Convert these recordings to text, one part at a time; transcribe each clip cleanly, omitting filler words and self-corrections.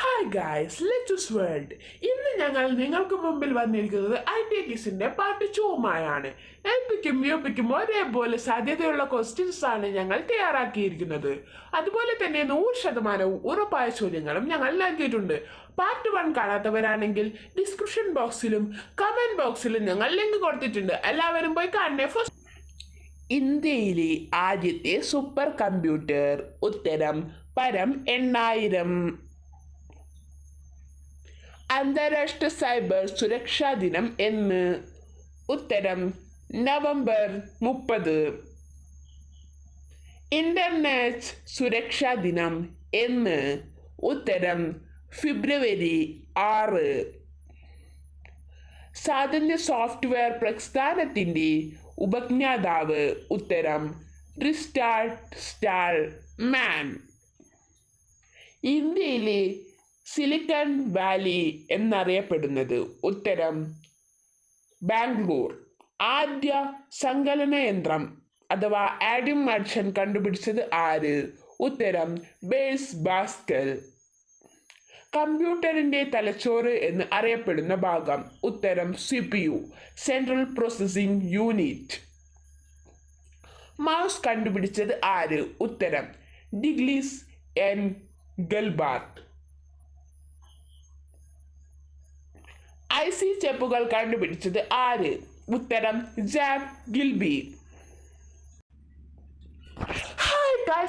Hi guys let's world. ഇന്ന് ഞങ്ങൾ നിങ്ങൾക്ക് മുമ്പിൽ വന്നിരിക്കുന്നത് ITKSന്റെ പാർട്ട് 2യുമായാണ്. എൽപിക്കും യുപിക്കും ഒരേപോലെ സാധ്യതയുള്ള ക്വസ്റ്റ്യൻസ് ആണ് ഞങ്ങൾ തയ്യാറാക്കിയിരിക്കുന്നത്. അതുപോലെ തന്നെ 100% ഉറപ്പായ ചോദ്യങ്ങളും ഞങ്ങൾ നൽകിയിട്ടുണ്ട്. പാർട്ട് 1 കാണാത്തവരാണെങ്കിൽ ഡിസ്ക്രിപ്ഷൻ ബോക്സിലും കമന്റ് ബോക്സിലും ഞങ്ങൾ ലിങ്ക് കൊടുത്തിട്ടുണ്ട്. എല്ലാവരും പോയി കാണണേ. ഇന്ത്യയിലെ ആദ്യത്തെ സൂപ്പർ കമ്പ്യൂട്ടർ. ഉത്തരം പരം 8000. അന്താരാഷ്ട്ര സൈബർ സുരക്ഷാ ദിനം എന്ന്. ഉത്തരം നവംബർ 30. ഇന്റർനെറ്റ് സുരക്ഷാ ദിനം എന്ന്. ഉത്തരം ഫെബ്രുവരി 6. സ്വാതന്ത്ര്യ സോഫ്റ്റ്വെയർ പ്രസ്ഥാനത്തിൻ്റെ ഉപജ്ഞാതാവ്. ഉത്തരം റിച്ചാർഡ് സ്റ്റാൾമാൻ. ഇന്ത്യയിലെ സിലിക്കൺ വാലി എന്നറിയപ്പെടുന്നത്. ഉത്തരം ബാംഗ്ലൂർ. ആദ്യ സങ്കലന യന്ത്രം അഥവാ ആഡം മർച്ചന്റ് കണ്ടുപിടിച്ചത് ആര്? ഉത്തരം ബേസ് പാസ്കൽ. കമ്പ്യൂട്ടറിന്റെ തലച്ചോറ് എന്ന് അറിയപ്പെടുന്ന ഭാഗം. ഉത്തരം CPU, central processing unit. Mouse കണ്ടുപിടിച്ചത് ആര്? ഉത്തരം ഡിഗ്ലിസ് എൻ ഗൽബാർട്ട്. IC ചെപ്പുകൾ കണ്ടുപിടിച്ചത് ആര്? ഉത്തരം ജാക്ക് ഗിൽബി.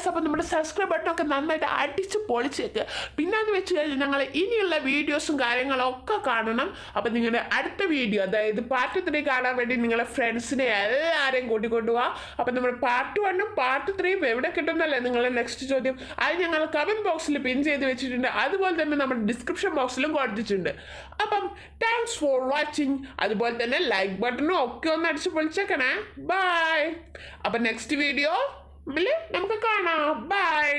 അപ്പം നമ്മുടെ സബ്സ്ക്രൈബ് ബട്ടണൊക്കെ നന്നായിട്ട് അടിച്ച് പൊളിച്ചേക്ക്. പിന്നെന്ന് വെച്ച് കഴിഞ്ഞാൽ ഞങ്ങൾ ഇനിയുള്ള വീഡിയോസും കാര്യങ്ങളും ഒക്കെ കാണണം. അപ്പം നിങ്ങളുടെ അടുത്ത വീഡിയോ, അതായത് പാർട്ട് 3 കാണാൻ വേണ്ടി നിങ്ങളുടെ ഫ്രണ്ട്സിനെ എല്ലാവരെയും കൂട്ടിക്കൊണ്ടുപോവാ. അപ്പം നമ്മുടെ പാർട്ട് 1ഉം പാർട്ട് 3യും എവിടെ കിട്ടുന്നല്ലേ നിങ്ങളുടെ നെക്സ്റ്റ് ചോദ്യം. അത് ഞങ്ങൾ കമൻറ്റ് ബോക്സിൽ പിൻ ചെയ്ത് വെച്ചിട്ടുണ്ട്. അതുപോലെ തന്നെ നമ്മുടെ ഡിസ്ക്രിപ്ഷൻ ബോക്സിലും കൊടുത്തിട്ടുണ്ട്. അപ്പം താങ്ക്സ് ഫോർ വാച്ചിങ്. അതുപോലെ തന്നെ ലൈക്ക് ബട്ടണും ഒക്കെ ഒന്ന് അടിച്ച് പൊളിച്ചേക്കണേ. ബൈ. അപ്പം നെക്സ്റ്റ് വീഡിയോ നമുക്ക് കാണാം. ബൈ.